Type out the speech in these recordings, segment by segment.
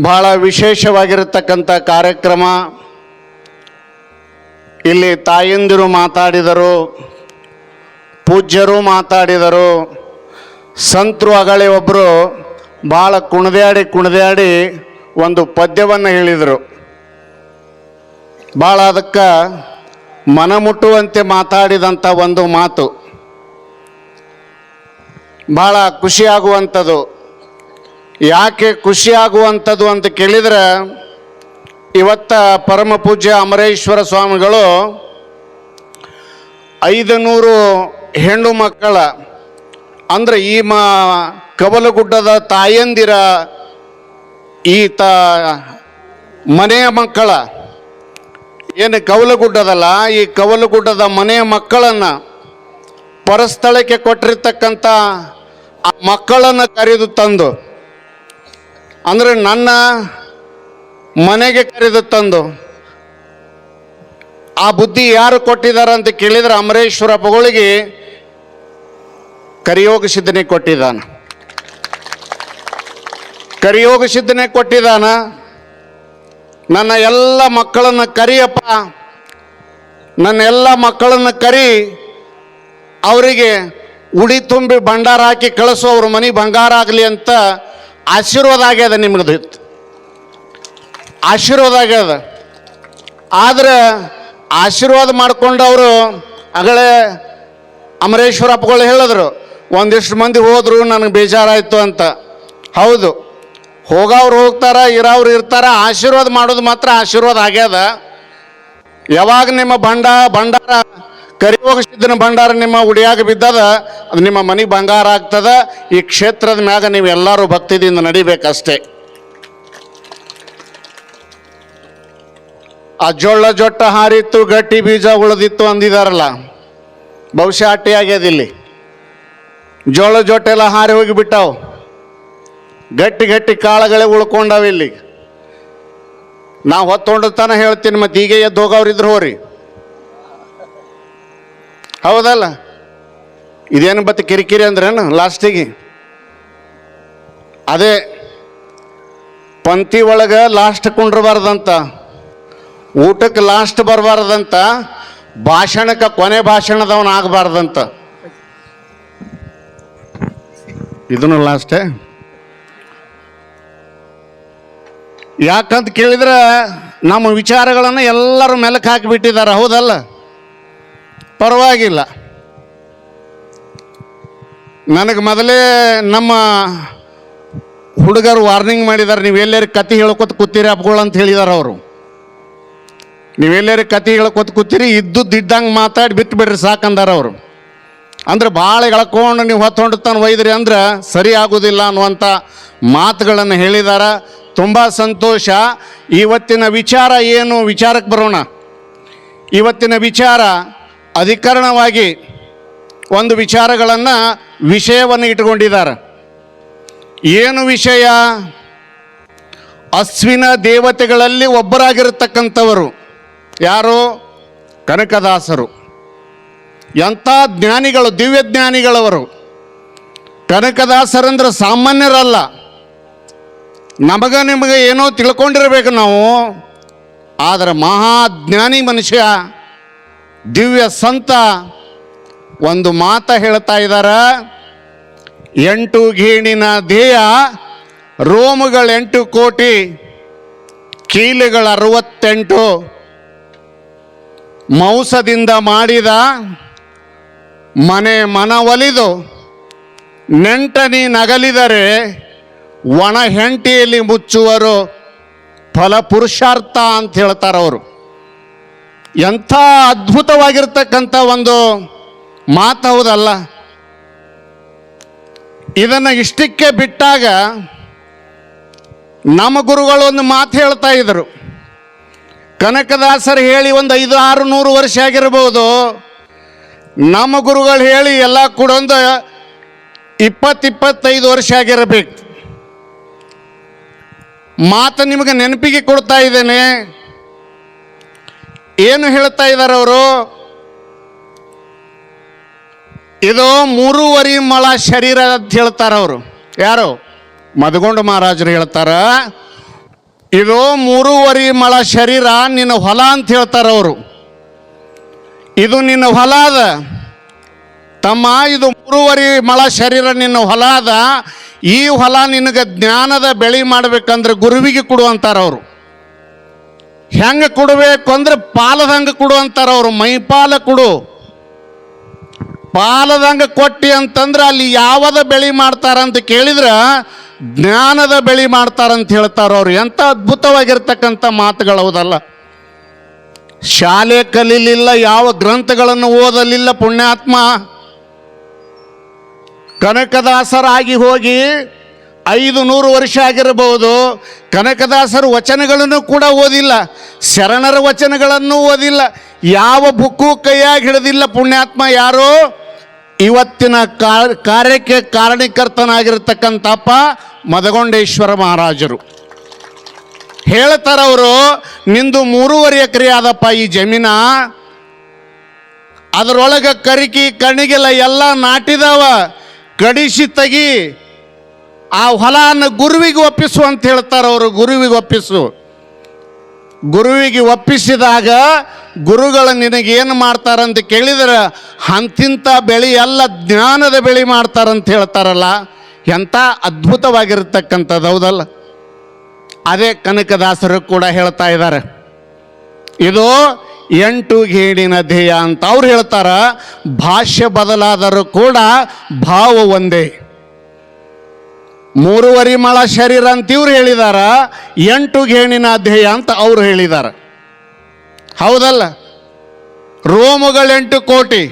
ಬಹಳ ವಿಶೇಷವಾಗಿರತಕ್ಕಂಥ ಕಾರ್ಯಕ್ರಮ. ಇಲ್ಲಿ ತಾಯಂದಿರು ಮಾತಾಡಿದರು, ಪೂಜ್ಯರು ಮಾತಾಡಿದರು, ಸಂತರು ಅಗಳೆ ಒಬ್ಬರು ಭಾಳ ಕುಣಿದಾಡಿ ಒಂದು ಪದ್ಯವನ್ನು ಹೇಳಿದರು. ಭಾಳ ಅದಕ್ಕೆ ಮನಮುಟ್ಟುವಂತೆ ಮಾತಾಡಿದಂಥ ಒಂದು ಮಾತು ಭಾಳ ಖುಷಿಯಾಗುವಂಥದ್ದು. ಯಾಕೆ ಖುಷಿಯಾಗುವಂಥದ್ದು ಅಂತ ಕೇಳಿದರೆ, ಇವತ್ತ ಪರಮ ಪೂಜ್ಯ ಅಮರೇಶ್ವರ ಸ್ವಾಮಿಗಳು 500 ಹೆಣ್ಣು ಮಕ್ಕಳ ಅಂದರೆ ಈ ಕವಲಗುಡ್ಡದ ತಾಯಂದಿರ ಈ ಮನೆಯ ಮಕ್ಕಳ ಏನು ಕವಲಗುಡ್ಡದಲ್ಲ, ಈ ಕವಲಗುಡ್ಡದ ಮನೆಯ ಮಕ್ಕಳನ್ನು ಪರಸ್ಥಳಕ್ಕೆ ಕೊಟ್ಟಿರ್ತಕ್ಕಂಥ ಆ ಮಕ್ಕಳನ್ನು ಕರೆದು ತಂದು, ಅಂದರೆ ನನ್ನ ಮನೆಗೆ ಕರೆದು ತಂದು, ಆ ಬುದ್ಧಿ ಯಾರು ಕೊಟ್ಟಿದ್ದಾರೆ ಅಂತ ಕೇಳಿದರೆ ಅಮರೇಶ್ವರ ಪಗಳಿಗೆ ಕರಿಯೋಗ ಸಿದ್ಧನೆ ಕೊಟ್ಟಿದ್ದಾನ. ಕರಿಯೋಗ ಸಿದ್ಧನೆ ಕೊಟ್ಟಿದ್ದಾನ. ನನ್ನ ಎಲ್ಲ ಮಕ್ಕಳನ್ನು ಕರಿಯಪ್ಪ, ನನ್ನ ಎಲ್ಲ ಮಕ್ಕಳನ್ನು ಕರಿ, ಅವರಿಗೆ ಉಡಿ ತುಂಬಿ ಭಂಡಾರ ಹಾಕಿ ಕಳಿಸು, ಅವ್ರ ಮನೆ ಬಂಗಾರ ಆಗಲಿ ಅಂತ ಆಶೀರ್ವಾದ ಆಗ್ಯದ. ನಿಮ್ಗೆ ಆಶೀರ್ವಾದ ಆಗ್ಯದ. ಆದರೆ ಆಶೀರ್ವಾದ ಮಾಡ್ಕೊಂಡವರು ಅಗಳೇ ಅಮರೇಶ್ವರಪ್ಪಗಳು ಹೇಳಿದ್ರು, ಒಂದಿಷ್ಟು ಮಂದಿ ಹೋದರು, ನನಗೆ ಬೇಜಾರಾಯಿತು ಅಂತ. ಹೌದು, ಹೋಗೋರು ಹೋಗ್ತಾರ, ಇರೋರು ಇರ್ತಾರ. ಆಶೀರ್ವಾದ ಮಾಡೋದು ಮಾತ್ರ ಆಶೀರ್ವಾದ ಆಗ್ಯದ. ಯಾವಾಗ ನಿಮ್ಮ ಭಂಡಾರ ಕರಿಯೋಗ ಸಿದ್ಧನ ಭಂಡಾರ ನಿಮ್ಮ ಉಡಿಯಾಗ ಬಿದ್ದದ, ಅದು ನಿಮ್ಮ ಮನೆ ಬಂಗಾರ ಆಗ್ತದ. ಈ ಕ್ಷೇತ್ರದ ಮ್ಯಾಗ ನೀವು ಎಲ್ಲರೂ ಭಕ್ತಿದಿಂದ ನಡಿಬೇಕಷ್ಟೇ. ಆ ಜೊಳ್ಳ ಜೊಟ್ಟ ಹಾರಿತ್ತು, ಗಟ್ಟಿ ಬೀಜ ಉಳಿದಿತ್ತು ಅಂದಿದಾರಲ್ಲ, ಬಹುಶಃ ಅಟ್ಟಿ ಆಗ್ಯದ. ಇಲ್ಲಿ ಜೋಳ ಜೊಟ್ಟೆಲ್ಲ ಹಾರಿ ಹೋಗಿಬಿಟ್ಟಾವು, ಗಟ್ಟಿ ಕಾಳುಗಳೇ ಉಳ್ಕೊಂಡಾವ. ಇಲ್ಲಿ ನಾವು ಹೊತ್ತೊಂಡತಾನ ಹೇಳ್ತೀನಿ, ಮತ್ತೆ ಈಗ ಎದ್ದು ಹೋಗೋರಿದ್ರು ಹೋರಿ, ಹೌದಲ್ಲ? ಇದೇನು ಬತ್ತ ಕಿರಿಕಿರಿ ಅಂದ್ರೇನು ಲಾಸ್ಟಿಗೆ? ಅದೇ ಪಂಕ್ತಿ ಒಳಗೆ ಲಾಸ್ಟ್ ಕುಂಡ್ರಬಾರ್ದಂತ, ಊಟಕ್ಕೆ ಲಾಸ್ಟ್ ಬರಬಾರ್ದಂತ, ಭಾಷಣಕ್ಕೆ ಕೊನೆ ಭಾಷಣದವನು ಆಗಬಾರ್ದಂತ. ಇದನ್ನು ಲಾಸ್ಟೇ. ಯಾಕಂತ ಕೇಳಿದ್ರೆ ನಮ್ಮ ವಿಚಾರಗಳನ್ನು ಎಲ್ಲರೂ ಮೆಲಕ್ಕೆ ಹಾಕಿಬಿಟ್ಟಿದ್ದಾರೆ, ಹೌದಲ್ಲ? ಪರವಾಗಿಲ್ಲ. ನನಗೆ ಮೊದಲೇ ನಮ್ಮ ಹುಡುಗರು ವಾರ್ನಿಂಗ್ ಮಾಡಿದ್ದಾರೆ, ನೀವೆಲ್ಲರೂ ಕತೆ ಹೇಳ್ಕೊತ ಕೂತೀರಿ ಅಪ್ಗಳು ಅಂತ ಹೇಳಿದ್ದಾರೆ ಅವರು. ನೀವೆಲ್ಲರೂ ಕತೆ ಹೇಳ್ಕೊತ ಕೂತೀರಿ, ಇದ್ದಂಗೆ ಮಾತಾಡಿ ಬಿಟ್ಟು ಬಿಡ್ರಿ ಸಾಕಂದಾರ ಅವರು. ಅಂದ್ರೆ ಭಾಳ ಎಳ್ಕೊಂಡು ನೀವು ಹೊತ್ತೊಂಡು ಒಯ್ದ್ರಿ ಅಂದ್ರೆ ಸರಿ ಆಗೋದಿಲ್ಲ ಅನ್ನುವಂಥ ಮಾತುಗಳನ್ನು ಹೇಳಿದ್ದಾರೆ. ತುಂಬ ಸಂತೋಷ. ಇವತ್ತಿನ ವಿಚಾರ ಏನು? ವಿಚಾರಕ್ಕೆ ಬರೋಣ. ಇವತ್ತಿನ ವಿಚಾರ ಅಧಿಕರಣವಾಗಿ ಒಂದು ವಿಚಾರಗಳನ್ನು ವಿಷಯವನ್ನು ಇಟ್ಕೊಂಡಿದ್ದಾರೆ. ಏನು ವಿಷಯ? ಅಶ್ವಿನ ದೇವತೆಗಳಲ್ಲಿ ಒಬ್ಬರಾಗಿರತಕ್ಕಂಥವರು ಯಾರು? ಕನಕದಾಸರು. ಎಂಥ ಜ್ಞಾನಿಗಳು, ದಿವ್ಯ ಜ್ಞಾನಿಗಳವರು. ಕನಕದಾಸರಂದ್ರೆ ಸಾಮಾನ್ಯರಲ್ಲ. ನಿಮಗೆ ಏನೋ ತಿಳ್ಕೊಂಡಿರ್ಬೇಕು ನಾವು, ಆದರೆ ಮಹಾಜ್ಞಾನಿ ಮನುಷ್ಯ, ದಿವ್ಯ ಸಂತ. ಒಂದು ಮಾತ ಹೇಳ್ತಾ ಇದ್ದಾರೆ, 8 ಗೀಣಿನ ದೇಹ, ರೋಮಗಳು 8 ಕೋಟಿ, ಕೀಲುಗಳು 68, ಮಾಂಸದಿಂದ ಮಾಡಿದ ಮನವೊಲಿದು ನೆಂಟನಿ ನಗಲಿದರೆ ಒಣ ಹೆಂಟಿಯಲ್ಲಿ ಮುಚ್ಚುವರು ಫಲ ಪುರುಷಾರ್ಥ ಅಂತ ಹೇಳ್ತಾರೆ ಅವರು. ಎಂಥ ಅದ್ಭುತವಾಗಿರ್ತಕ್ಕಂಥ ಒಂದು ಮಾತು, ಹೌದಲ್ಲ? ಇದನ್ನು ಇಷ್ಟಕ್ಕೆ ಬಿಟ್ಟಾಗ ನಮ್ಮ ಗುರುಗಳು ಒಂದು ಮಾತು ಹೇಳ್ತಾ ಇದ್ರು. ಕನಕದಾಸರು ಹೇಳಿ ಒಂದು 500-600 ವರ್ಷ ಆಗಿರ್ಬೋದು. ನಮ್ಮ ಗುರುಗಳು ಹೇಳಿ ಎಲ್ಲ ಕೂಡ ಒಂದು 20-25 ವರ್ಷ ಆಗಿರಬೇಕು. ಮಾತು ನಿಮಗೆ ನೆನಪಿಗೆ ಕೊಡ್ತಾ ಇದ್ದೇನೆ. ಏನು ಹೇಳ್ತಾ ಇದ್ದಾರೆ ಅವರು? ಇದು 3.5 ಮೊಳ ಶರೀರ ಅಂತ ಹೇಳ್ತಾರೆ ಅವರು. ಯಾರು? ಮದಗೊಂಡ ಮಹಾರಾಜರು ಹೇಳ್ತಾರ, ಇದು 3.5 ಮೊಳ ಶರೀರ ನಿನ್ನ ಹೊಲ ಅಂತ ಹೇಳ್ತಾರೆ ಅವರು. ಇದು ನಿನ್ನ ಹೊಲ ಅದ ತಮ್ಮ, ಇದು 3.5 ಮೊಳ ಶರೀರ ನಿನ್ನ ಹೊಲ ಅದ. ಈ ಹೊಲ ನಿನಗೆ ಜ್ಞಾನದ ಬೆಳೆ ಮಾಡ್ಬೇಕಂದ್ರೆ ಗುರುವಿಗೆ ಕೊಡು ಅಂತಾರೆ ಅವರು. ಹೆಂಗೆ ಕೊಡಬೇಕು ಅಂದ್ರೆ ಪಾಲದಂಗೆ ಕೊಡು ಅಂತಾರೆ ಅವರು. ಮೈಪಾಲ ಕೊಡು. ಪಾಲದಂಗೆ ಕೊಟ್ಟಿ ಅಂತಂದ್ರೆ ಅಲ್ಲಿ ಯಾವದ ಬೆಳೆ ಮಾಡ್ತಾರಂತ ಕೇಳಿದ್ರೆ ಜ್ಞಾನದ ಬೆಳೆ ಮಾಡ್ತಾರಂತ ಹೇಳ್ತಾರೆ ಅವರು. ಎಂಥ ಅದ್ಭುತವಾಗಿರ್ತಕ್ಕಂಥ ಮಾತುಗಳವುದಲ್ಲ. ಶಾಲೆ ಕಲೀಲಿಲ್ಲ, ಯಾವ ಗ್ರಂಥಗಳನ್ನು ಓದಲಿಲ್ಲ ಪುಣ್ಯಾತ್ಮ. ಕನಕದಾಸರಾಗಿ ಹೋಗಿ 500 ವರ್ಷ ಆಗಿರಬಹುದು. ಕನಕದಾಸರು ವಚನಗಳನ್ನು ಕೂಡ ಓದಿಲ್ಲ, ಶರಣರ ವಚನಗಳನ್ನು ಓದಿಲ್ಲ, ಯಾವ ಬುಕ್ಕು ಕೈಯಾಗಿ ಹಿಡಿದಿಲ್ಲ ಪುಣ್ಯಾತ್ಮ. ಯಾರೋ ಇವತ್ತಿನ ಕಾರ್ಯಕ್ಕೆ ಕಾರಣೀಕರ್ತನಾಗಿರ್ತಕ್ಕಂಥಪ್ಪ ಮದಗೊಂಡೇಶ್ವರ ಮಹಾರಾಜರು ಹೇಳ್ತಾರವರು. ನಿಂದು 3.5 ಎಕರೆ ಆದಪ್ಪ ಈ ಜಮೀನ, ಅದರೊಳಗೆ ಕರಿಕಿ ಕಣಿಗೆಲ್ಲ ಎಲ್ಲ ನಾಟಿದವ, ಕಡಿಸಿ ತೆಗಿ, ಆ ಹೊಲನ ಗುರುವಿಗೆ ಒಪ್ಪಿಸು ಅಂತ ಹೇಳ್ತಾರೆ ಅವರು. ಗುರುವಿಗೆ ಒಪ್ಪಿಸು. ಗುರುವಿಗೆ ಒಪ್ಪಿಸಿದಾಗ ಗುರುಗಳು ನಿನಗೇನು ಮಾಡ್ತಾರಂತ ಕೇಳಿದ್ರೆ ಅಂತಿಂಥ ಬೆಳೆ ಎಲ್ಲ ಜ್ಞಾನದ ಬೆಳೆ ಮಾಡ್ತಾರಂತ ಹೇಳ್ತಾರಲ್ಲ. ಎಂಥ ಅದ್ಭುತವಾಗಿರ್ತಕ್ಕಂಥದ್ದು ಹೌದಲ್ಲ. ಅದೇ ಕನಕದಾಸರು ಕೂಡ ಹೇಳ್ತಾ ಇದ್ದಾರೆ. ಇದು 8 ಗೇಣಿನ ಧ್ಯೇಯ ಅಂತ ಅವ್ರು ಹೇಳ್ತಾರ. ಭಾಷ್ಯ ಬದಲಾದರೂ ಕೂಡ ಭಾವ ಒಂದೇ. 3.5 ಮೊಳ ಶರೀರ ಅಂತ ಇವ್ರು ಹೇಳಿದಾರ, 8 ಗೇಣಿನ ಧ್ಯೇಯ ಅಂತ ಅವ್ರು ಹೇಳಿದ್ದಾರೆ. ಹೌದಲ್ಲ. ರೋಮಗಳು 8 ಕೋಟಿ.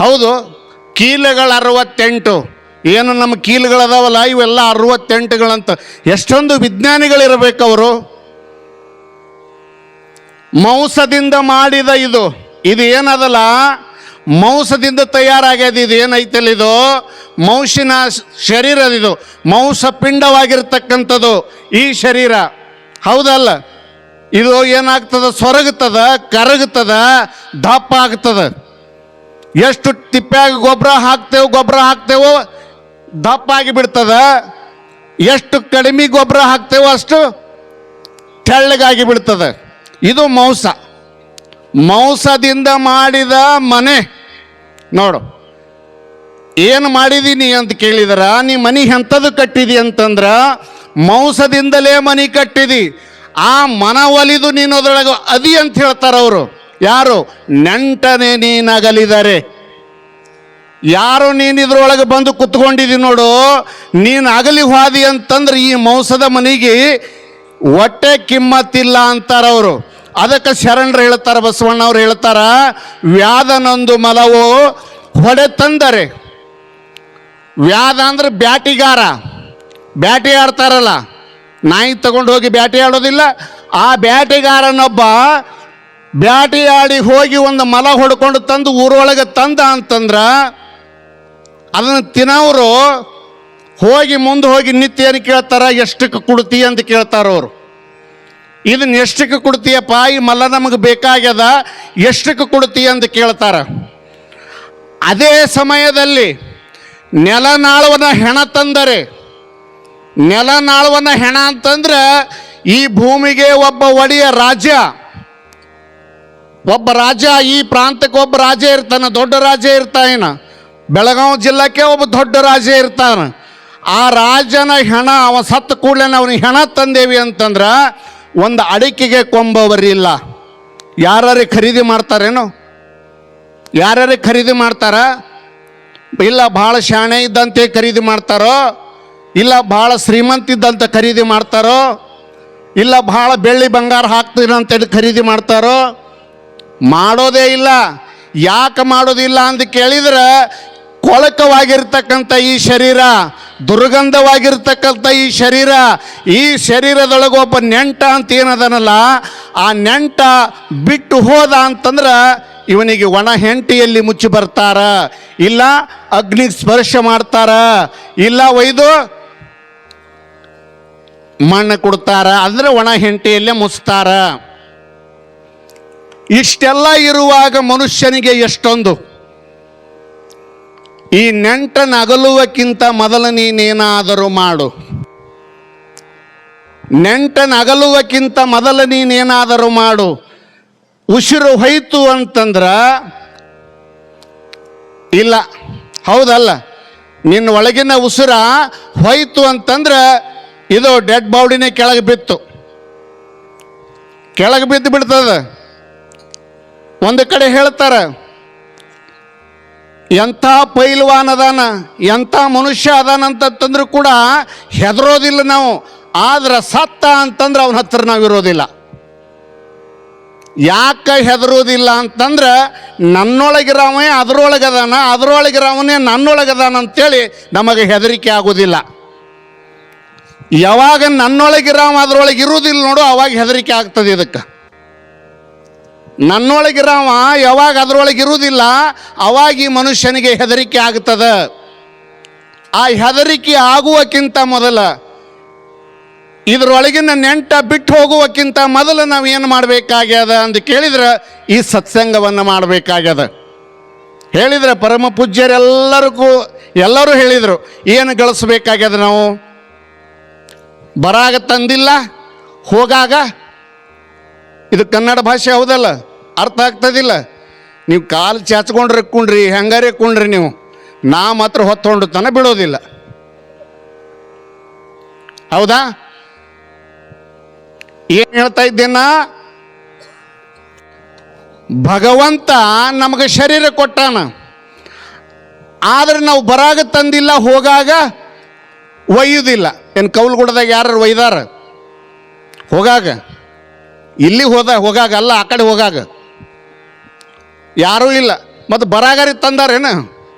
ಹೌದು. ಕೀಲುಗಳು 68. ಏನು ನಮ್ಮ ಕೀಲುಗಳದಾವಲ್ಲ ಇವೆಲ್ಲ 68ಗಳಂತ. ಎಷ್ಟೊಂದು ವಿಜ್ಞಾನಿಗಳಿರಬೇಕು ಅವರು. ಮಾಂಸದಿಂದ ಮಾಡಿದ ಇದು ಏನದಲ್ಲ, ಮಾಂಸದಿಂದ ತಯಾರಾಗ್ಯದ. ಇದು ಏನೈತಲ್ಲ, ಇದು ಮಾಂಸಿನ ಶರೀರ. ಇದು ಮಾಂಸ ಪಿಂಡವಾಗಿರ್ತಕ್ಕಂಥದ್ದು ಈ ಶರೀರ. ಹೌದಲ್ಲ. ಇದು ಏನಾಗ್ತದ, ಸೊರಗುತ್ತದ, ಕರಗುತ್ತದ, ದಪ್ಪ ಆಗ್ತದ. ಎಷ್ಟು ತಿಪ್ಪಾಗಿ ಗೊಬ್ಬರ ಹಾಕ್ತೇವೋ ದಪ್ಪ ಆಗಿ ಬಿಡ್ತದ. ಎಷ್ಟು ಕಡಿಮೆ ಗೊಬ್ಬರ ಹಾಕ್ತೇವೋ ಅಷ್ಟು ತೆಳ್ಳಗಾಗಿ ಬಿಡ್ತದೆ. ಇದು ಮಾಂಸ. ಮಾಂಸದಿಂದ ಮಾಡಿದ ಮನೆ ನೋಡು. ಏನು ಮಾಡಿದೀನಿ ಅಂತ ಕೇಳಿದ್ರ, ನೀ ಮನೆ ಎಂಥದ್ದು ಕಟ್ಟಿದಿ ಅಂತಂದ್ರ ಮಾಂಸದಿಂದಲೇ ಮನೆ ಕಟ್ಟಿದಿ. ಆ ಮನ ಒಲಿದು ನೀನು ಅದರೊಳಗೆ ಅದಿ ಅಂತ ಹೇಳ್ತಾರ ಅವರು. ಯಾರು? ನೆಂಟನೆ ನೀನಗಲಿದರೆ. ಯಾರು ನೀನು ಇದ್ರೊಳಗೆ ಬಂದು ಕುತ್ಕೊಂಡಿದಿ ನೋಡು, ನೀನು ಅಗಲಿ ಹೋದಿ ಅಂತಂದ್ರೆ ಈ ಮಾಂಸದ ಮನೆಗೆ ಹೊಟ್ಟೆ ಕಿಮ್ಮತ್ತಿಲ್ಲ ಅಂತಾರವರು. ಅದಕ್ಕೆ ಶರಣರು ಹೇಳ್ತಾರೆ, ಬಸವಣ್ಣವ್ರು ಹೇಳ್ತಾರ, ವ್ಯಾಧನೊಂದು ಮಲವೋ ಹೊಡೆ ತಂದರೆ. ವ್ಯಾಧ ಅಂದ್ರೆ ಬ್ಯಾಟಿಗಾರ, ಬ್ಯಾಟಿ ಆಡ್ತಾರಲ್ಲ, ನಾಯಿ ತಗೊಂಡು ಹೋಗಿ ಬ್ಯಾಟಿ ಆಡೋದಿಲ್ಲ. ಆ ಬ್ಯಾಟಿಗಾರನೊಬ್ಬ ಬ್ಯಾಟಿ ಆಡಿ ಹೋಗಿ ಒಂದು ಮಲ ಹೊಡ್ಕೊಂಡು ತಂದು ಊರೊಳಗೆ ತಂದ ಅಂತಂದ್ರೆ ಅದನ್ನು ತಿನ್ನೋರು ಹೋಗಿ ಮುಂದೆ ಹೋಗಿ ನಿತ್ಯ ಏನು ಕೇಳ್ತಾರ, ಎಷ್ಟಕ್ಕೆ ಕೊಡ್ತೀಯ ಅಂತ ಕೇಳ್ತಾರವ್ರು. ಇದನ್ನ ಎಷ್ಟಕ್ಕೆ ಕೊಡ್ತೀಯಪ್ಪ, ಈ ಮಲ ನಮಗೆ ಬೇಕಾಗ್ಯದ, ಎಷ್ಟಕ್ಕೆ ಕೊಡ್ತೀಯ ಅಂತ ಕೇಳ್ತಾರ. ಅದೇ ಸಮಯದಲ್ಲಿ ನೆಲನಾಳುವನ ಹೆಣ ತಂದರೆ, ನೆಲನಾಳುವನ ಹೆಣ ಅಂತಂದ್ರೆ ಈ ಭೂಮಿಗೆ ಒಬ್ಬ ಒಡೆಯ ರಾಜ್ಯ, ಒಬ್ಬ ರಾಜ, ಈ ಪ್ರಾಂತಕ್ಕೆ ಒಬ್ಬ ರಾಜ ಇರ್ತಾನೆ, ದೊಡ್ಡ ರಾಜ ಇರ್ತಾನ. ಬೆಳಗಾವಿ ಜಿಲ್ಲೆಗೆ ಒಬ್ಬ ದೊಡ್ಡ ರಾಜ ಇರ್ತಾನೆ. ಆ ರಾಜನ ಹೆಣ ಅವ ಸತ್ತ ಕೂಡಲೇ ಅವನಿಗೆ ಹೆಣ ತಂದೇವಿ ಅಂತಂದ್ರೆ ಒಂದು ಅಡಿಕೆಗೆ ಕೊಂಬವರಿಲ್ಲ. ಯಾರು ಖರೀದಿ ಮಾಡ್ತಾರೇನು? ಯಾರು ಖರೀದಿ ಮಾಡ್ತಾರ? ಇಲ್ಲ ಭಾಳ ಶಾಣೆ ಇದ್ದಂತೆ ಖರೀದಿ ಮಾಡ್ತಾರೋ, ಇಲ್ಲ ಭಾಳ ಶ್ರೀಮಂತ ಇದ್ದಂತ ಖರೀದಿ ಮಾಡ್ತಾರೋ, ಇಲ್ಲ ಭಾಳ ಬೆಳ್ಳಿ ಬಂಗಾರ ಹಾಕ್ತೀರಂತೇಳಿ ಖರೀದಿ ಮಾಡ್ತಾರೋ? ಮಾಡೋದೇ ಇಲ್ಲ. ಯಾಕೆ ಮಾಡೋದಿಲ್ಲ ಅಂತ ಕೇಳಿದ್ರೆ, ಕೊಳಕವಾಗಿರ್ತಕ್ಕಂಥ ಈ ಶರೀರ, ದುರ್ಗಂಧವಾಗಿರ್ತಕ್ಕಂಥ ಈ ಶರೀರ, ಈ ಶರೀರದೊಳಗೆ ಒಬ್ಬ ನೆಂಟ ಅಂತ ಏನದನಲ್ಲ, ಆ ನೆಂಟ ಬಿಟ್ಟು ಹೋದ ಅಂತಂದ್ರೆ ಇವನಿಗೆ ಒಣ ಹೆಂಟಿಯಲ್ಲಿ ಮುಚ್ಚಿ ಬರ್ತಾರ, ಇಲ್ಲ ಅಗ್ನಿಗೆ ಸ್ಪರ್ಶ ಮಾಡ್ತಾರ, ಇಲ್ಲ ಒಯ್ದು ಮಣ್ಣು ಕೊಡ್ತಾರ, ಅಂದ್ರೆ ಒಣ ಹೆಂಟಿಯಲ್ಲೇ ಮುಚ್ತಾರ. ಇಷ್ಟೆಲ್ಲ ಇರುವಾಗ ಮನುಷ್ಯನಿಗೆ ಎಷ್ಟೊಂದು ಈ ನೆಂಟನ ಅಗಲುವಕ್ಕಿಂತ ಮೊದಲು ನೀನೇನಾದರೂ ಮಾಡು. ನೆಂಟನಗಲುವಕ್ಕಿಂತ ಮೊದಲು ನೀನೇನಾದರೂ ಮಾಡು. ಉಸಿರು ಹೋಯ್ತು ಅಂತಂದ್ರ ಇಲ್ಲ, ಹೌದಲ್ಲ, ನಿನ್ನ ಒಳಗಿನ ಉಸಿರ ಹೋಯ್ತು ಅಂತಂದ್ರೆ ಇದು ಡೆಡ್ ಬಾಡಿನೇ ಕೆಳಗೆ ಬಿತ್ತು, ಕೆಳಗೆ ಬಿದ್ದು ಬಿಡ್ತದ. ಒಂದು ಕಡೆ ಹೇಳ್ತಾರೆ, ಎಂಥ ಪೈಲ್ವಾನ್ ಅದಾನ, ಎಂಥ ಮನುಷ್ಯ ಅದಾನಂತಂದ್ರೂ ಕೂಡ ಹೆದರೋದಿಲ್ಲ ನಾವು. ಆದ್ರೆ ಸತ್ತ ಅಂತಂದ್ರೆ ಅವನ ಹತ್ರ ನಾವು ಇರೋದಿಲ್ಲ. ಯಾಕೆ ಹೆದರೋದಿಲ್ಲ ಅಂತಂದ್ರೆ ನನ್ನೊಳಗಿರವೇ ಅದರೊಳಗದಾನ, ಅದರೊಳಗಿರವನೇ ನನ್ನೊಳಗದಾನ ಅಂತೇಳಿ ನಮಗೆ ಹೆದರಿಕೆ ಆಗೋದಿಲ್ಲ. ಯಾವಾಗ ನನ್ನೊಳಗಿರವ ಅದರೊಳಗೆ ಇರುವುದಿಲ್ಲ ನೋಡು, ಅವಾಗ ಹೆದರಿಕೆ ಆಗ್ತದೆ. ಇದಕ್ಕೆ ನನ್ನೊಳಗಿರವ ಯಾವಾಗ ಅದರೊಳಗೆ ಇರುವುದಿಲ್ಲ ಅವಾಗ ಈ ಮನುಷ್ಯನಿಗೆ ಹೆದರಿಕೆ ಆಗ್ತದೆ. ಆ ಹೆದರಿಕೆ ಆಗುವಕ್ಕಿಂತ ಮೊದಲ, ಇದರೊಳಗಿನ ನೆಂಟ ಬಿಟ್ಟು ಹೋಗುವಕ್ಕಿಂತ ಮೊದಲು ನಾವು ಏನು ಮಾಡಬೇಕಾಗ್ಯದ ಅಂತ ಕೇಳಿದ್ರೆ ಈ ಸತ್ಸಂಗವನ್ನು ಮಾಡಬೇಕಾಗ್ಯದ. ಹೇಳಿದ್ರೆ ಪರಮ ಎಲ್ಲರೂ ಹೇಳಿದರು, ಏನು ಗಳಿಸ್ಬೇಕಾಗ್ಯದ ನಾವು? ಬರಾಗ ತಂದಿಲ್ಲ, ಹೋಗಾಗ. ಇದು ಕನ್ನಡ ಭಾಷೆ ಹೌದಲ್ಲ, ಅರ್ಥ ಆಗ್ತದಿಲ್ಲ. ನೀವು ಕಾಲು ಚಾಚ್ಕೊಂಡ್ರೆ ಕುಂಡ್ರಿ, ಹೆಂಗಾರೆ ಕುಂಡ್ರಿ, ನೀವು ನಾ ಮಾತ್ರ ಹೊತ್ತೊಂಡು ತನ ಬಿಡೋದಿಲ್ಲ. ಹೌದಾ? ಏನು ಹೇಳ್ತಾ ಇದ್ದೇನ? ಭಗವಂತ ನಮಗೆ ಶರೀರ ಕೊಟ್ಟಾನ, ಆದ್ರೆ ನಾವು ಬರಾಗ ತಂದಿಲ್ಲ, ಹೋಗಾಗ ಒಯ್ಯುವುದಿಲ್ಲ. ಏನು ಕೌಲ್ಗುಡದಾಗ ಯಾರು ಒಯ್ದಾರ? ಹೋಗಾಗ, ಇಲ್ಲಿ ಹೋಗಾಗ ಅಲ್ಲ, ಆ ಕಡೆ ಹೋಗಾಗ ಯಾರೂ ಇಲ್ಲ. ಮತ್ತು ಬರಾಗರಿ ತಂದಾರೇನು?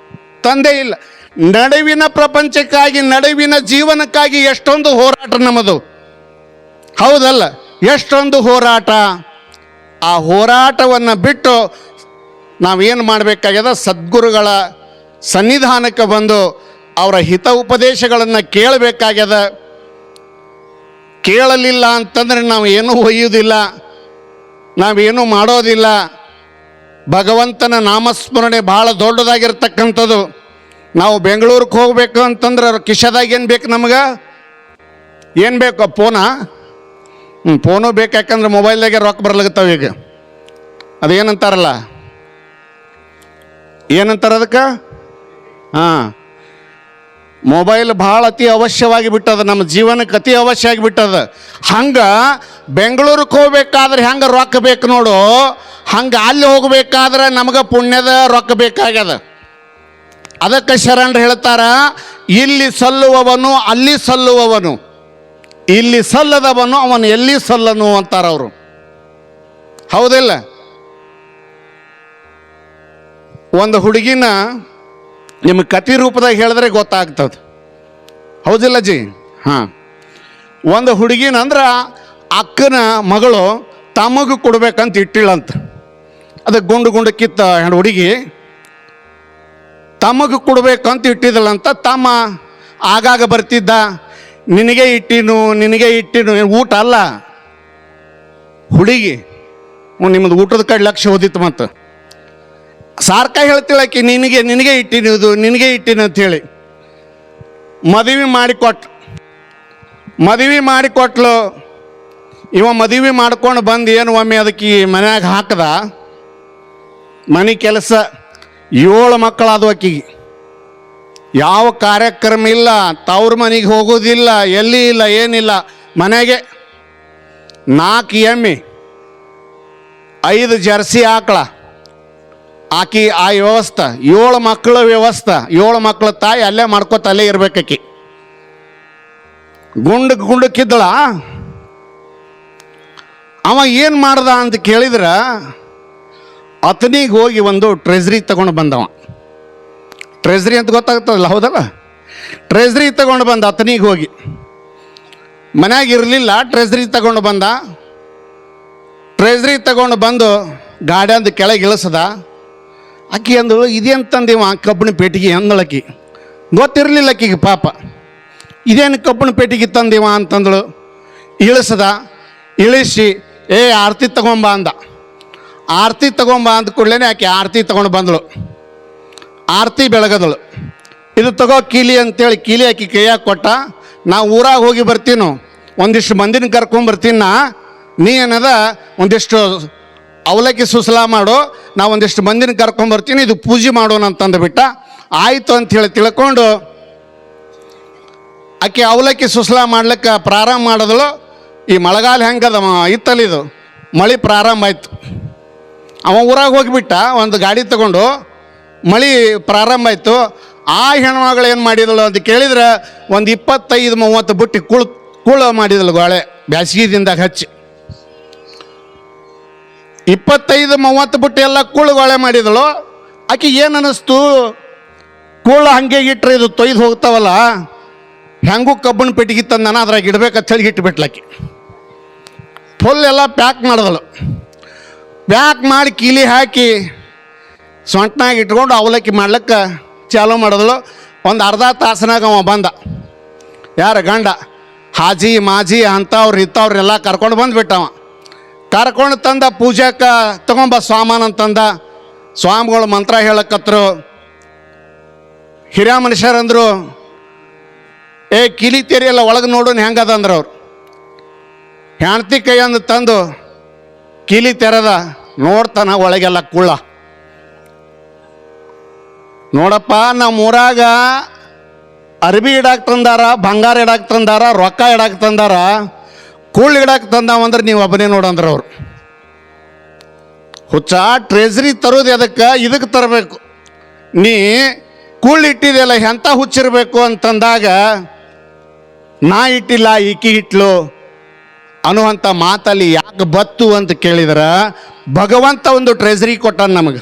ತಂದೇ ಇಲ್ಲ. ನಡುವಿನ ಪ್ರಪಂಚಕ್ಕಾಗಿ, ನಡುವಿನ ಜೀವನಕ್ಕಾಗಿ ಎಷ್ಟೊಂದು ಹೋರಾಟ ನಮ್ಮದು, ಹೌದಲ್ಲ? ಎಷ್ಟೊಂದು ಹೋರಾಟ. ಆ ಹೋರಾಟವನ್ನು ಬಿಟ್ಟು ನಾವೇನು ಮಾಡಬೇಕಾಗ್ಯದ? ಸದ್ಗುರುಗಳ ಸನ್ನಿಧಾನಕ್ಕೆ ಬಂದು ಅವರ ಹಿತ ಉಪದೇಶಗಳನ್ನು ಕೇಳಬೇಕಾಗ್ಯದ. ಕೇಳಲಿಲ್ಲ ಅಂತಂದರೆ ನಾವು ಏನೂ ಒಯ್ಯುವುದಿಲ್ಲ, ನಾವೇನೂ ಮಾಡೋದಿಲ್ಲ. ಭಗವಂತನ ನಾಮಸ್ಮರಣೆ ಭಾಳ ದೊಡ್ಡದಾಗಿರ್ತಕ್ಕಂಥದ್ದು. ನಾವು ಬೆಂಗಳೂರಿಗೆ ಹೋಗ್ಬೇಕು ಅಂತಂದ್ರೆ ಕಿಶದಾಗ ಏನು ಬೇಕು ನಮಗೆ? ಏನು ಬೇಕು? ಫೋನು ಬೇಕು. ಯಾಕಂದ್ರೆ ಮೊಬೈಲ್ದಾಗೆ ರೊಕ್ಕ ಬರ್ಲಾಗತ್ತವೆ ಈಗ. ಅದೇನಂತಾರಲ್ಲ, ಏನಂತಾರೆ ಅದಕ್ಕೆ? ಹಾಂ, ಮೊಬೈಲ್ ಭಾಳ ಅತಿ ಅವಶ್ಯವಾಗಿ ಬಿಟ್ಟದ, ನಮ್ಮ ಜೀವನಕ್ಕೆ ಅತಿ ಅವಶ್ಯ ಆಗಿಬಿಟ್ಟದ. ಹಂಗೆ ಬೆಂಗಳೂರಿಗೆ ಹೋಗ್ಬೇಕಾದ್ರೆ ಹೆಂಗೆ ರೊಕ್ಕ ಬೇಕು ನೋಡು, ಹಂಗೆ ಅಲ್ಲಿ ಹೋಗ್ಬೇಕಾದ್ರೆ ನಮಗೆ ಪುಣ್ಯದ ರೊಕ್ಕ ಬೇಕಾಗ್ಯದ. ಅದಕ್ಕೆ ಶರಣರು ಹೇಳ್ತಾರ, ಇಲ್ಲಿ ಸಲ್ಲುವವನು ಅಲ್ಲಿ ಸಲ್ಲುವವನು, ಇಲ್ಲಿ ಸಲ್ಲದವನು ಅವನು ಎಲ್ಲಿ ಸಲ್ಲನು ಅಂತಾರ ಅವರು. ಹೌದಿಲ್ಲ? ಒಂದು ಹುಡುಗಿನ ನಿಮಗೆ ಕತಿ ರೂಪದಾಗ ಹೇಳಿದ್ರೆ ಗೊತ್ತಾಗ್ತದೆ, ಹೌದಿಲ್ಲ ಜಿ? ಹಾಂ, ಒಂದು ಹುಡುಗಿನ ಅಂದ್ರೆ ಅಕ್ಕನ ಮಗಳು ತಮಗೆ ಕೊಡ್ಬೇಕಂತ ಇಟ್ಟಿಳಂತ. ಅದಕ್ಕೆ ಗುಂಡು ಕಿತ್ತ ಹುಡುಗಿ ತಮಗೆ ಕೊಡ್ಬೇಕಂತ ಇಟ್ಟಿದ್ದಳಂತ. ತಮ್ಮ ಆಗಾಗ ಬರ್ತಿದ್ದ, ನಿನಗೆ ಇಟ್ಟಿನು. ಊಟ ಅಲ್ಲ, ಹುಡುಗಿ ನಿಮ್ಮದು ಊಟದ ಕಡೆ ಲಕ್ಷ್ಯ ಹೋದಿತ್ತು. ಮತ್ತು ಸಾರ್ಕ ಹೇಳ್ತಿಳಕಿ, ನಿನಗೆ ಇಟ್ಟಿನು ಅಂಥೇಳಿ ಮದುವೆ ಮಾಡಿಕೊಟ್ಲು. ಇವ ಮದುವೆ ಮಾಡ್ಕೊಂಡು ಬಂದು ಏನು ಒಮ್ಮೆ ಅದಕ್ಕೆ ಮನ್ಯಾಗ ಹಾಕದ. ಮನೆ ಕೆಲಸ 7 ಮಕ್ಕಳಾದವು ಆಕಿಗೆ. ಯಾವ ಕಾರ್ಯಕ್ರಮ ಇಲ್ಲ, ತವ್ರ ಮನೆಗೆ ಹೋಗೋದಿಲ್ಲ, ಎಲ್ಲಿ ಇಲ್ಲ, ಏನಿಲ್ಲ. ಮನೆಗೆ 4 ಎಮ್ಮೆ, 5 ಜರ್ಸಿ ಆಕಳ, ಆಕಿ ಆ ವ್ಯವಸ್ಥೆ. 7 ಮಕ್ಕಳ ವ್ಯವಸ್ಥೆ. 7 ಮಕ್ಕಳ ತಾಯಿ ಅಲ್ಲೇ ಮಾಡ್ಕೊತ ಅಲ್ಲೇ ಇರ್ಬೇಕಾಕಿ. ಗುಂಡಕ್ಕಿದ್ದಳ. ಅವ ಏನು ಮಾಡ್ದ ಅಂತ ಕೇಳಿದ್ರೆ, ಅತನಿಗೆ ಹೋಗಿ ಒಂದು ಟ್ರೆಜರಿ ತಗೊಂಡು ಬಂದವ. ಟ್ರೆಜರಿ ಅಂತ ಗೊತ್ತಾಗ್ತದಲ್ಲ, ಹೌದಲ್ಲ? ಟ್ರೆಜರಿ ತಗೊಂಡು ಬಂದ. ಅತನಿಗೆ ಹೋಗಿ ಮನ್ಯಾಗ ಇರಲಿಲ್ಲ, ಟ್ರೆಜರಿ ತಗೊಂಡು ಬಂದ. ಟ್ರೆಜರಿ ತಗೊಂಡು ಬಂದು ಗಾಡಿ ಅಂದು ಕೆಳಗೆ ಇಳಿಸದ. ಆಕಿ ಅಂದಳು, ಇದೇನು ತಂದಿವ ಕಬ್ಬಿಣ ಪೇಟಿಗೆ ಅಂದಳಕಿ. ಗೊತ್ತಿರಲಿಲ್ಲ ಆಕಿಗೆ ಪಾಪ, ಇದೇನು ಕಬ್ಬಿಣ ಪೇಟಿಗೆ ತಂದಿವ ಅಂತಂದಳು. ಇಳಿಸಿ ಆರತಿ ತಗೊಂಬ ಅಂದ. ಆರತಿ ತಗೊಂಬ ಅಂದ ಕೂಡಲೇ ಆಕೆ ಆರತಿ ತಗೊಂಡು ಬಂದಳು. ಆರತಿ ಬೆಳಗದಳು. ಇದು ತಗೋ ಕೀಲಿ ಅಂತೇಳಿ ಕೀಲಿ ಆಕಿ ಕೈಯಾಗ ಕೊಟ್ಟ. ನಾವು ಊರಾಗ ಹೋಗಿ ಬರ್ತೀನೋ, ಒಂದಿಷ್ಟು ಮಂದಿನ ಕರ್ಕೊಂಬರ್ತೀನಿ ನೀ ಏನದ ಒಂದಿಷ್ಟು ಅವಲಕ್ಕಿ ಸುಸಲಾ ಮಾಡು, ನಾ ಒಂದಿಷ್ಟು ಮಂದಿನ ಕರ್ಕೊಂಬರ್ತೀನಿ, ಇದು ಪೂಜೆ ಮಾಡೋಣ ಅಂತಂದುಬಿಟ್ಟ. ಆಯಿತು ಅಂಥೇಳಿ ತಿಳ್ಕೊಂಡು ಆಕೆ ಅವಲಕ್ಕಿ ಸುಸಲಾ ಮಾಡ್ಲಿಕ್ಕೆ ಪ್ರಾರಂಭ ಮಾಡಿದಳು. ಈ ಮಳೆಗಾಲ ಹೆಂಗದ ಇತ್ತಲ್ಲಿದು ಮಳೆ ಪ್ರಾರಂಭ ಆಯಿತು. ಅವ ಊರಾಗ ಹೋಗಿಬಿಟ್ಟ ಒಂದು ಗಾಡಿ ತಗೊಂಡು, ಮಳೆ ಪ್ರಾರಂಭ ಆಯಿತು. ಆ ಹೆಣ್ಮಗಳು ಏನು ಮಾಡಿದಳು ಅಂತ ಕೇಳಿದ್ರೆ ಒಂದು 25-30 ಬುಟ್ಟಿ ಕೂಳು ಮಾಡಿದಳು ಗೋಳೆ ಬ್ಯಾಸಿಗೆದಿಂದಾಗ ಹಚ್ಚಿ. 25-30 ಬುಟ್ಟಿ ಎಲ್ಲ ಕೂಳುಗೋಳೆ ಮಾಡಿದಳು. ಆಕೆ ಏನು ಅನ್ನಿಸ್ತು, ಕೂಳು ಹಂಗೆ ಇಟ್ಟರೆ ಇದು ತೊಯ್ದು ಹೋಗ್ತಾವಲ್ಲ, ಹೆಂಗೂ ಕಬ್ಬಣ ಪೆಟ್ಟಿಗೆ ತಂದಾನ ಅದ್ರಾಗ ಇಡ್ಬೇಕಂತ ಹೇಳಿ ಇಟ್ಟುಬಿಟ್ಲಾಕಿ. ಫುಲ್ ಎಲ್ಲ ಪ್ಯಾಕ್ ಮಾಡಿದಳು. ಪ್ಯಾಕ್ ಮಾಡಿ ಕೀಲಿ ಹಾಕಿ ಸೊಂಟನಾಗ ಇಟ್ಕೊಂಡು ಅವಲಕ್ಕಿ ಮಾಡ್ಲಿಕ್ಕೆ ಚಾಲೂ ಮಾಡಿದಳು. ಒಂದು ಅರ್ಧ ತಾಸನಾಗ ಅವ ಬಂದ, ಯಾರ ಗಂಡ, ಹಾಜಿ ಮಾಜಿ ಅಂಥವ್ರು ಇತ್ತವ್ರೆಲ್ಲ ಕರ್ಕೊಂಡು ಬಂದುಬಿಟ್ಟವ. ಕರ್ಕೊಂಡು ತಂದ ಪೂಜಾಕ್ಕೆ ತಗೊಂಬ ಸ್ವಾಮಾನ ಅಂತಂದ. ಸ್ವಾಮಿಗಳು ಮಂತ್ರ ಹೇಳಕತ್ರು. ಹಿರಿಯ ಮನುಷ್ಯರಂದರು, ಏ ಕಿಲಿ ತೆರಿಯಲ್ಲ ಒಳಗೆ ನೋಡೋಣ ಹೆಂಗದ ಅಂದ್ರೆ ಅವ್ರು. ಹೆಣ್ತಿ ಕೈಯಂದು ತಂದು ಕೀಲಿ ತೆರೆದ, ನೋಡ್ತಾನ ಒಳಗೆಲ್ಲ ಕುಳ್ಳ. ನೋಡಪ್ಪ, ನಮ್ಮ ಊರಾಗ ಅರ್ಬಿ ಇಡಕ್ಕೆ ತಂದಾರ, ಬಂಗಾರ ಇಡಕ್ಕೆ ತಂದಾರ, ರೊಕ್ಕ ಇಡಕ್ಕೆ ತಂದಾರ, ಕುಳ್ಳು ಇಡಕ್ಕೆ ತಂದಾವಂದ್ರೆ ನೀವು ಒಬ್ಬನೇ ನೋಡಂದ್ರೆ ಅವ್ರು. ಹುಚ್ಚ, ಟ್ರೆಜರಿ ತರೋದು ಅದಕ್ಕೆ ಇದಕ್ಕೆ ತರಬೇಕು, ನೀ ಕುಳ್ಳು ಇಟ್ಟಿದೆಯಲ್ಲ ಎಂಥ ಹುಚ್ಚಿರಬೇಕು ಅಂತಂದಾಗ ನಾ ಇಟ್ಟಿಲ್ಲ ಈಕಿ ಇಟ್ಲು ಅನ್ನುವಂಥ ಮಾತಲ್ಲಿ ಯಾಕೆ ಬತ್ತು ಅಂತ ಕೇಳಿದ್ರೆ ಭಗವಂತ ಒಂದು ಟ್ರೆಜರಿ ಕೊಟ್ಟಾನ ನಮಗೆ.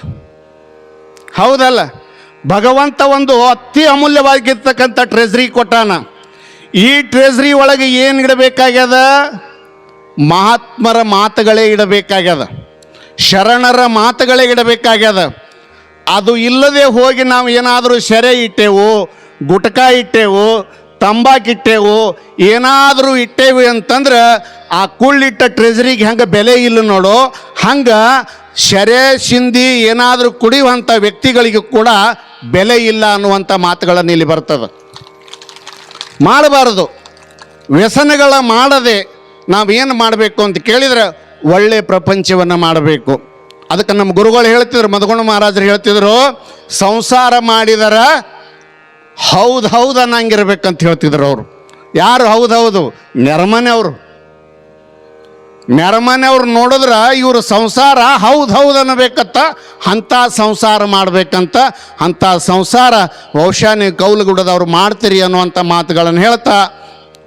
ಹೌದಲ್ಲ, ಭಗವಂತ ಒಂದು ಅತಿ ಅಮೂಲ್ಯವಾಗಿರ್ತಕ್ಕಂಥ ಟ್ರೆಜರಿ ಕೊಟ್ಟಾನ. ಈ ಟ್ರೆಜರಿ ಒಳಗೆ ಏನು ಇಡಬೇಕಾಗ್ಯದ? ಮಹಾತ್ಮರ ಮಾತುಗಳೇ ಇಡಬೇಕಾಗ್ಯದ, ಶರಣರ ಮಾತುಗಳೇ ಇಡಬೇಕಾಗ್ಯದ. ಅದು ಇಲ್ಲದೆ ಹೋಗಿ ನಾವು ಏನಾದರೂ ಸೆರೆ ಇಟ್ಟೆವು, ಗುಟ್ಕಾ ಇಟ್ಟೆವು, ತಂಬಾಕಿಟ್ಟೆವು, ಏನಾದರೂ ಇಟ್ಟೇವು ಅಂತಂದ್ರೆ ಆ ಕುಳ್ಳಿಟ್ಟ ಟ್ರೆಜರಿಗೆ ಹೆಂಗೆ ಬೆಲೆ ಇಲ್ಲ ನೋಡು, ಹಂಗೆ ಶೆರೆ ಸಿಂಧಿ ಏನಾದರೂ ಕುಡಿಯುವಂಥ ವ್ಯಕ್ತಿಗಳಿಗೂ ಕೂಡ ಬೆಲೆ ಇಲ್ಲ ಅನ್ನುವಂಥ ಮಾತುಗಳನ್ನು ಇಲ್ಲಿ ಬರ್ತದೆ. ಮಾಡಬಾರದು. ವ್ಯಸನಗಳ ಮಾಡದೆ ನಾವೇನು ಮಾಡಬೇಕು ಅಂತ ಕೇಳಿದರೆ ಒಳ್ಳೆಯ ಪ್ರಪಂಚವನ್ನು ಮಾಡಬೇಕು. ಅದಕ್ಕೆ ನಮ್ಮ ಗುರುಗಳು ಹೇಳ್ತಿದ್ರು, ಮಧುಗುಣ ಮಹಾರಾಜರು ಹೇಳ್ತಿದ್ರು, ಸಂಸಾರ ಮಾಡಿದರ ಹೌದು ಹೌದು ಅನ್ನಂಗಿರ್ಬೇಕಂತ ಹೇಳ್ತಿದ್ರು ಅವರು. ಯಾರು ಹೌದು? ನೆರಮನೆಯವರು. ನೆರಮನೆಯವ್ರು ನೋಡಿದ್ರೆ ಇವರು ಸಂಸಾರ ಹೌದು ಅನ್ನಬೇಕಂತ, ಅಂಥ ಸಂಸಾರ ಮಾಡಬೇಕಂತ. ಅಂಥ ಸಂಸಾರ ಬಹುಶಃ ನೀವು ಕೌಲುಗುಡದವ್ರು ಮಾಡ್ತೀರಿ ಅನ್ನುವಂಥ ಮಾತುಗಳನ್ನು ಹೇಳ್ತಾ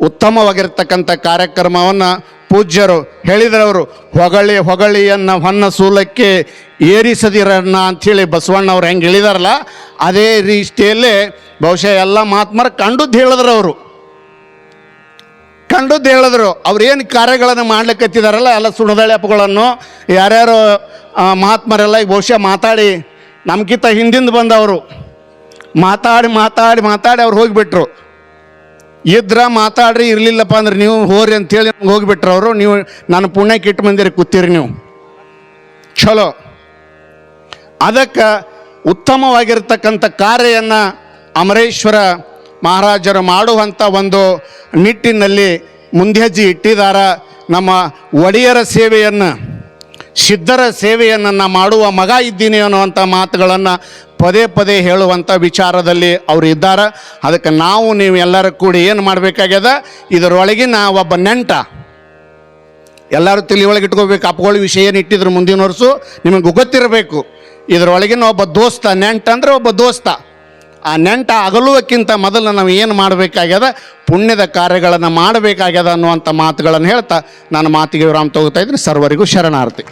ಉತ್ತಮವಾಗಿರ್ತಕ್ಕಂಥ ಕಾರ್ಯಕ್ರಮವನ್ನು ಪೂಜ್ಯರು ಹೇಳಿದ್ರವರು. ಹೊಗಳಿ ಹೊಗಳಿಯನ್ನ ಹೊನ್ನ ಸೂಲಕ್ಕೆ ಏರಿಸದಿರನ್ನ ಅಂಥೇಳಿ ಬಸವಣ್ಣವ್ರು ಹೆಂಗೆ ಹೇಳಿದಾರಲ್ಲ, ಅದೇ ರೀತಿಯಲ್ಲೇ ಬಹುಶಃ ಎಲ್ಲ ಮಹಾತ್ಮರು ಕಂಡುದ್ದು ಹೇಳಿದ್ರು. ಅವ್ರೇನು ಕಾರ್ಯಗಳನ್ನು ಮಾಡ್ಲಿಕ್ಕತ್ತಿದಾರಲ್ಲ, ಎಲ್ಲ ಸುಣದಳೆ ಅಪ್ಪಗಳನ್ನು ಯಾರ್ಯಾರು ಮಹಾತ್ಮರೆಲ್ಲ ಈಗ ಬಹುಶಃ ಮಾತಾಡಿ ನಮ್ಗಿಂತ ಹಿಂದಿಂದ ಬಂದವರು ಮಾತಾಡಿ ಅವ್ರು ಹೋಗಿಬಿಟ್ರು. ಮಾತಾಡ್ರಿ, ಇರಲಿಲ್ಲಪ್ಪ ಅಂದ್ರೆ ನೀವು ಹೋರಿ ಅಂಥೇಳಿ ಹೋಗಿಬಿಟ್ರು ಅವರು. ನೀವು ನಾನು ಪುಣ್ಯಕ್ಕೆ ಇಟ್ಟು ಮಂದಿರ ಕೂತೀರಿ ನೀವು, ಚಲೋ. ಅದಕ್ಕೆ ಉತ್ತಮವಾಗಿರ್ತಕ್ಕಂಥ ಕಾರ್ಯವನ್ನು ಅಮರೇಶ್ವರ ಮಹಾರಾಜರು ಮಾಡುವಂಥ ಒಂದು ನಿಟ್ಟಿನಲ್ಲಿ ಮುಂದೆಜ್ಜೆ ಇಟ್ಟಿದ್ದಾರ. ನಮ್ಮ ಒಡೆಯರ ಸೇವೆಯನ್ನು, ಸಿದ್ಧರ ಸೇವೆಯನ್ನು ಮಾಡುವ ಮಗ ಇದ್ದೀನಿ ಅನ್ನುವಂಥ ಮಾತುಗಳನ್ನು ಪದೇ ಪದೇ ಹೇಳುವಂಥ ವಿಚಾರದಲ್ಲಿ ಅವರು ಇದ್ದಾರೆ. ಅದಕ್ಕೆ ನಾವು ನೀವು ಎಲ್ಲರೂ ಕೂಡಿ ಏನು ಮಾಡಬೇಕಾಗ್ಯದ, ಇದರೊಳಗಿನ ಒಬ್ಬ ನೆಂಟ ಎಲ್ಲರೂ ತಿಳಿಯೊಳಗೆ ಇಟ್ಕೋಬೇಕು. ಅಪ್ಪಗಳ ವಿಷಯ ಏನು ಇಟ್ಟಿದ್ರು ಮುಂದಿನ ವರ್ಷ ನಿಮಗೆ ಗೊತ್ತಿರಬೇಕು. ಇದರೊಳಗಿನ ಒಬ್ಬ ದೋಸ್ತ, ನೆಂಟ ಅಂದರೆ ಒಬ್ಬ ದೋಸ್ತ. ಆ ನೆಂಟ ಅಗಲುವಕ್ಕಿಂತ ಮೊದಲು ನಾವು ಏನು ಮಾಡಬೇಕಾಗ್ಯದ, ಪುಣ್ಯದ ಕಾರ್ಯಗಳನ್ನು ಮಾಡಬೇಕಾಗ್ಯದ ಅನ್ನುವಂಥ ಮಾತುಗಳನ್ನು ಹೇಳ್ತಾ ನಾನು ಮಾತಿಗೆ ವಿರಾಮ ತಗೋತಾ ಇದ್ದೀನಿ. ಸರ್ವರಿಗೂ ಶರಣಾರ್ಥಿ.